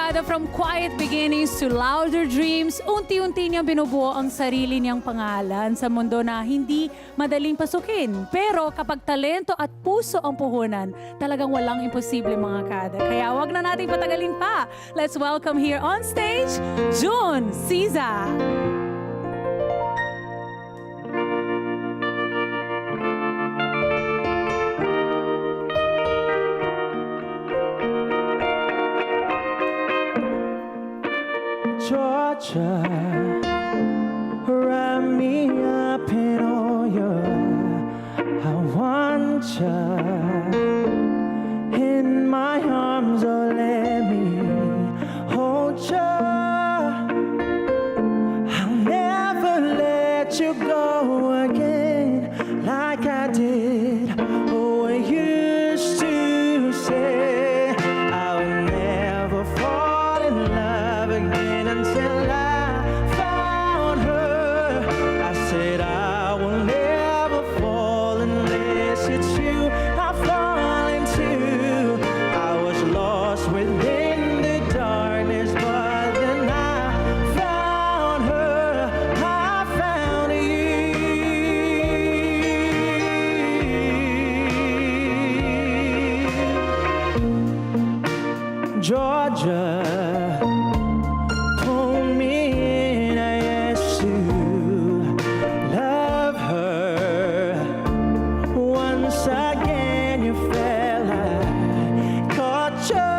kada from quiet beginnings to louder dreams, unti-unti niyang binubuo ang sarili niyang pangalan sa mundo na hindi madaling pasukin. Pero kapag talento at puso ang puhunan, talagang walang imposible mga kada. Kaya wag na nating patagalin pa. Let's welcome here on stage, June Siza. Georgia, wrap me up in all your I want you in my arms, oh let me hold you. I'll never let you go again like I did. Oh, I used to say I would never fall in love again until I found her. I said I will never fall unless it's you I fall into. I was lost within the darkness, but then I found her. I found you, Georgia. Pull me in, I used to love her. Once again, you felt I caught you.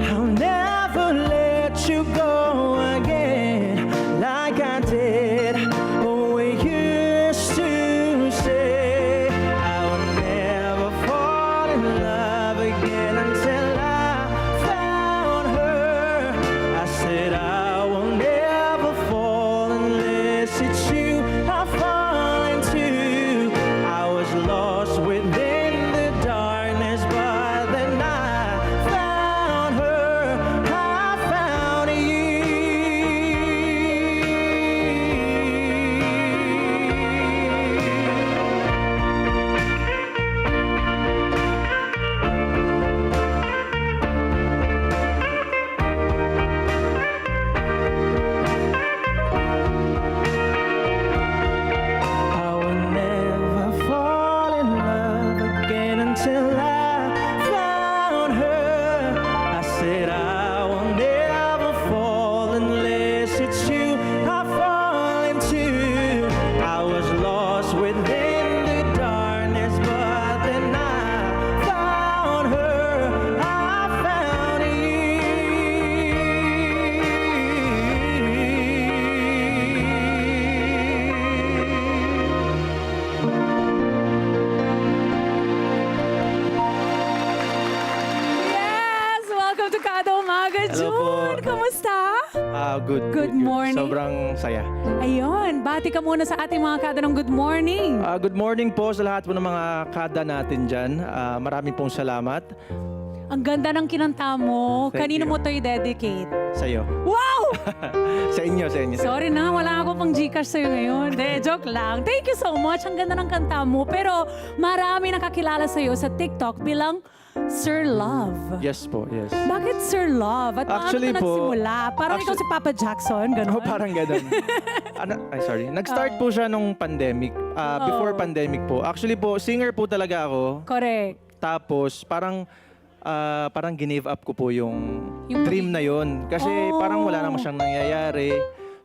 I'll never let you go again like I did. Oh, we used to say I would never fall in love again until I found her. I said I will never fall unless it's you I fall into. I was lost within the darkness, but then I found her. I found you. I will never fall in love again until I found her. I said I will never fall unless it's you I fall into. I was lost within the darkness, but then I found her. I found Yes! Welcome to Kada Umaga, Hello po. June! Kamusta? Good. Good morning. Sobrang saya. Ayun, bati ka muna sa ating mga kada ng good morning. Good morning po sa lahat po ng mga kada natin dyan. Maraming pong salamat Ang ganda ng kinanta mo. Thank Kanino you. mo to i-dedicate? sa iyo. Wow! Sa inyo. Sorry na, wala ako pang Gcash sa'yo ngayon. De, joke lang. Thank you so much. Ang ganda ng kanta mo. Pero marami nakakilala sa'yo sa TikTok bilang Sir Love. Yes po, yes. Bakit Sir Love? At Actually paano ka po, nagsimula? Parang ikaw si Papa Jackson, gano'n? Oh, parang ganun. Sorry. Nag-start po siya nung pandemic. Before pandemic po. Actually po, singer po talaga ako. Correct. Tapos, parang give up ko po yung Yung dream na yon. Kasi Oh. parang wala naman siyang nangyayari.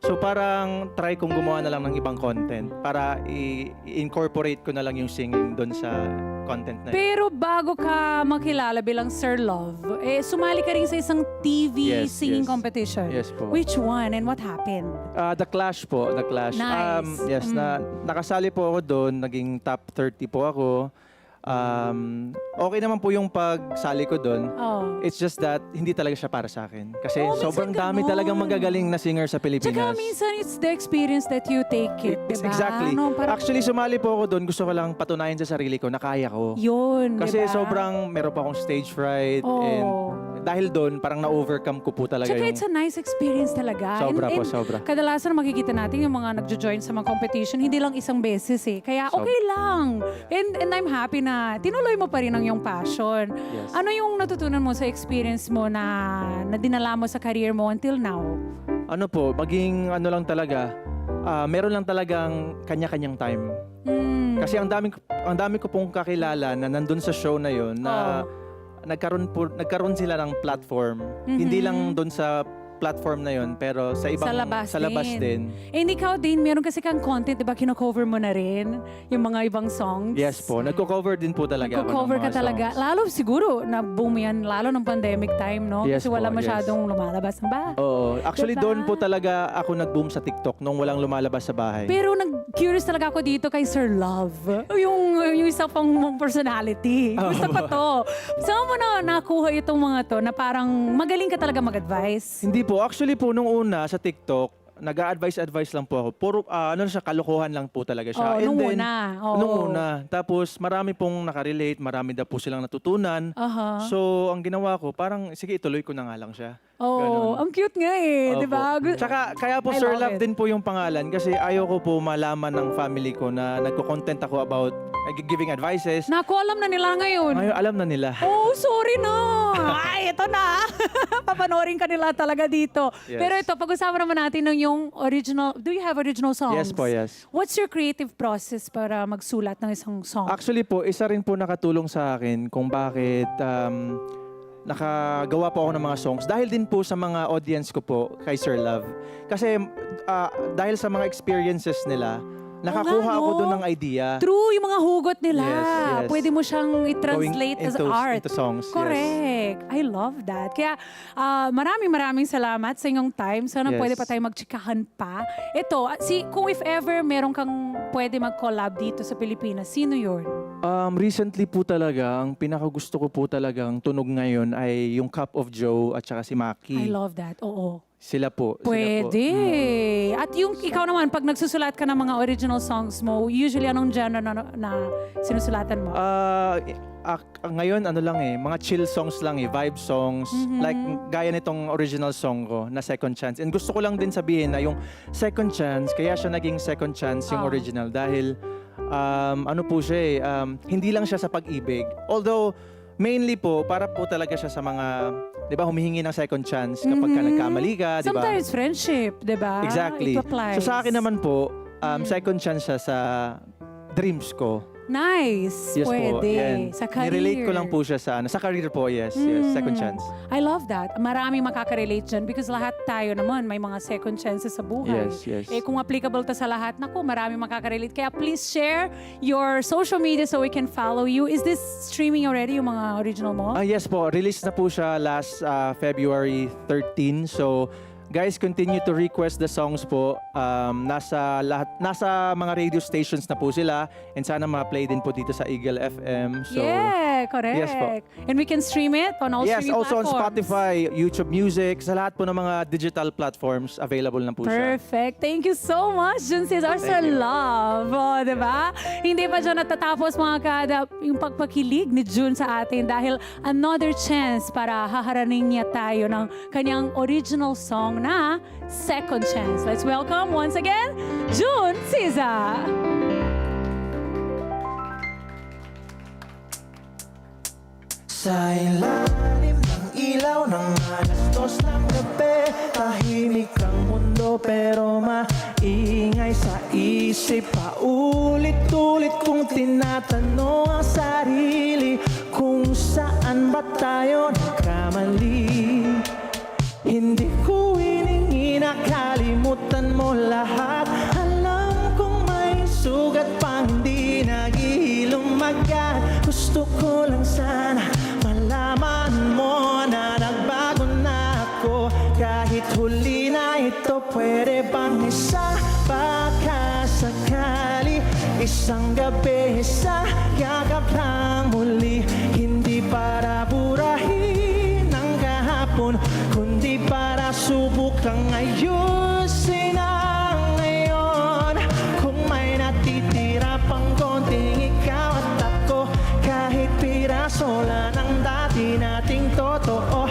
So parang try kong gumawa na lang ng ibang content para i-incorporate ko na lang yung singing doon sa content na yun. Pero bago ka makilala bilang Sir Love, sumali ka rin sa isang TV Yes, singing yes. competition. Yes po. Which one and what happened? The Clash po, The Clash. Nice. Yes, nakasali po ako doon, naging top 30 po ako. Okay naman po yung pagsali ko doon. Oh. It's just that hindi talaga siya para sa akin. Kasi Oh, minsan sobrang dami ganun. talagang magagaling na singer sa Pilipinas. Tsaka minsan it's the experience that you take it, It's diba? exactly. No, parang, Actually, sumali po ako doon. Gusto ko lang patunayan sa sarili ko na kaya ko. yun, Kasi diba? sobrang meron pa akong stage fright and Oh. dahil doon, parang na-overcome ko po talaga Tsaka yung... it's a nice experience talaga. Sobra po, And sobra. kadalasan makikita natin yung mga nagjo-join sa mga competition, hindi lang isang beses eh. Kaya okay lang. And I'm happy na tinuloy mo pa rin ang iyong passion. Yes. Ano yung natutunan mo sa experience mo na dinala mo sa career mo until now? Ano po, maging ano lang talaga, meron lang talagang kanya-kanyang time. Kasi ang dami ko pong kakilala na nandun sa show na yon na nagkaroon sila ng platform. Hindi lang doon sa platform na yon pero sa ibang Sa labas din. And ikaw din, meron kasi kang content, di ba? Kino-cover mo na rin yung mga ibang songs. Yes po, nagko-cover din po talaga ako ng Nagko-cover ka mga talaga. songs. Lalo siguro, na-boom yan, lalo ng pandemic time, no? Yes Kasi wala po, yes. masyadong lumalabas ng bahay. Oo, actually Diba? doon po talaga ako nag-boom sa TikTok nung walang lumalabas sa bahay. Pero nag-curious talaga ako dito kay Sir Love. Yung isa pang personality. Gusto ko to. Saan mo na nakuha itong mga to na parang magaling ka talaga mag-advise? Hindi po, actually po nung una sa TikTok, nag-a-advise lang po ako. Puro ano siya, kalokohan lang po talaga siya. Nung then, una. Oo. Nung una. Tapos marami pong nakarelate, marami daw po silang natutunan. Aha. So, ang ginawa ko, parang sige, ituloy ko na nga lang siya. Oo, Ganon. ang cute nga eh, Opo. di ba? Tsaka, kaya po I Sir love Love it. din po yung pangalan kasi ayaw ko po malaman ng family ko na nagko-content ako about giving advices. Naku, alam na nila ngayon. Ngayon, alam na nila. Oh, sorry na. Ay, ito na. Papanoorin ka nila talaga dito. Yes. Pero ito, pag-usapan naman natin ng yung original, do you have original songs? Yes po, yes. What's your creative process para magsulat ng isang song? Actually po, isa rin po nakatulong sa akin kung bakit nakagawa po ako ng mga songs. Dahil din po sa mga audience ko po kay Sir Love. Kasi dahil sa mga experiences nila, nakakuha nga, ako no? doon ng idea. True, yung mga hugot nila. Yes, yes. Pwede mo siyang i-translate as art. Into songs. Correct. I love that. Kaya maraming salamat sa inyong time. Sana Yes. pwede pa tayo magchikahan pa. Ito, kung if ever meron kang pwede mag-collab dito sa Pilipinas, sino yun? Recently po talaga, ang pinakagusto ko po talagang tunog ngayon ay yung Cup of Joe at saka si I Maki. love that. Oo. Sila po. Pwede. At yung ikaw naman, pag nagsusulat ka ng mga original songs mo, usually anong genre na sinusulatan mo? Ngayon, ano lang mga chill songs lang vibe songs. Like, gaya nitong original song ko na Second Chance. And gusto ko lang din sabihin na yung Second Chance, kaya siya naging Second Chance yung original. Dahil, ano po siya hindi lang siya sa pag-ibig. Although, mainly po, para po talaga siya sa mga, di ba, humihingi ng second chance kapag ka nagkamali ka, di ba? Sometimes friendship, di ba? Exactly. It applies. So sa akin naman po, second chance siya sa dreams ko. Nice. Yes Pwede. po. Yan. Sa career. Nirelate ko lang po siya sa career po, yes. Yes, second chance. I love that. Maraming makaka-relate dyan because lahat tayo naman may mga second chances sa buhay. Yes, yes. Kung applicable to sa lahat, naku, maraming makaka-relate. Kaya please share your social media so we can follow you. Is this streaming already, yung mga original mo? Yes po, release na po siya last February 13. So, guys, continue to request the songs po. Nasa mga radio stations na po sila and sana ma-play din po dito sa Eagle FM. So, yeah, correct. Yes po. And we can stream it on all yes, streaming also on platforms. Spotify, YouTube Music, sa lahat po ng mga digital platforms, available na po siya. Perfect. Thank you so much, Jun Cesar, sa you. love. Oh, di ba? Hindi pa dyan natatapos mga kada yung pagpakilig ni Jun sa atin dahil another chance para haharaning niya tayo ng kanyang original song na Second Chance. Let's welcome once again, Jun Cesar. Sa ilalim ng ilaw ng alas 2 ng gabi, tahimik ang mundo pero maingay sa isip. Paulit-ulit kong tinatanong ang sarili kung saan ba tayo nagkamali. Hindi ko hiningi na kalimutan mo lahat. Alam kong may sugat pang hindi naghihilom agad. Gusto ko lang sana malaman mo na nagbago na ako. Kahit huli na ito, pwede bang isa pagkasakali? Isang gabi, isa yakap lang muli. Hindi para burahin ang kahapon, kundi para subukang ayusin ang ngayon. Kung may natitira pang konting ikaw at ako, kahit piraso lang ng dati nating totoo,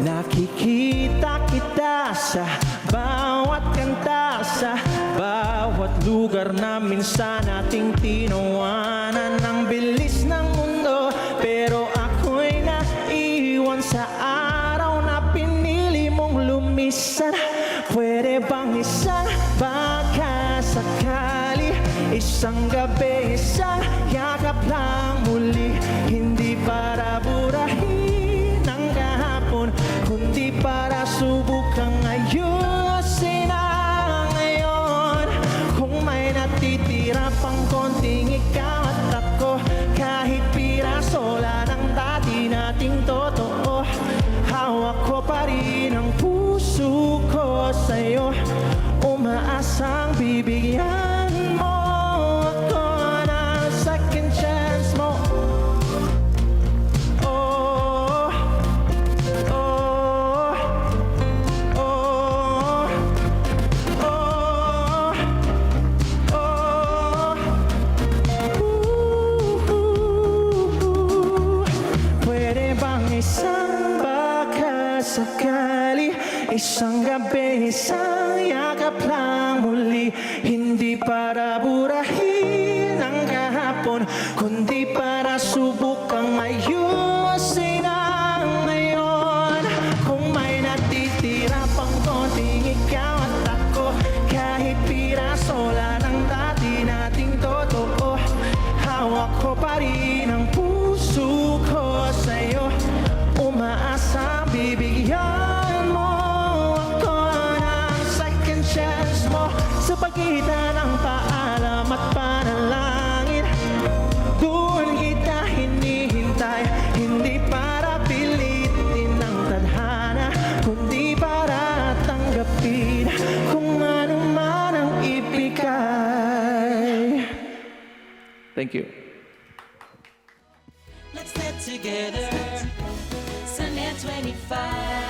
Nakikita kita sa bawat kanta, sa bawat lugar na minsan nating tinawanan. Ang bilis ng mundo, pero ako'y naiwan sa araw na pinili mong lumisan. Pwede bang isang baka sakali, isang gabi, isang yakap lang muli, hindi para burahin ang kahapon, kundi para subukang ayusin ang ngayon. Kung may natitira pang konting ikaw at ako, kahit piraso lang ng dati nating totoo, hawak ko pa rin ang puso ko sa'yo, umaasang bibigyan mo ako ng second chance mo. Oh, oh, oh, oh, oh. Pwede bang isang baka sakali, isang gabi, isang yakap lang muli, hindi para burahin ang kahapon, kundi para subukang ayusin ang ngayon. Kung may natitira pang konting ikaw at ako, kahit piraso lang ng dati nating totoo, hawak ko pa rin ang puso ko sa'yo, umaasa bibigyan mo ako ng second chance mo. Sa pagitan ng paalam at panalangin, doon kita hinihintay, hindi para pilitin ang tadhana, kundi para tanggapin kung ano man ang ibigay. Thank you. Let's get together Sunday 25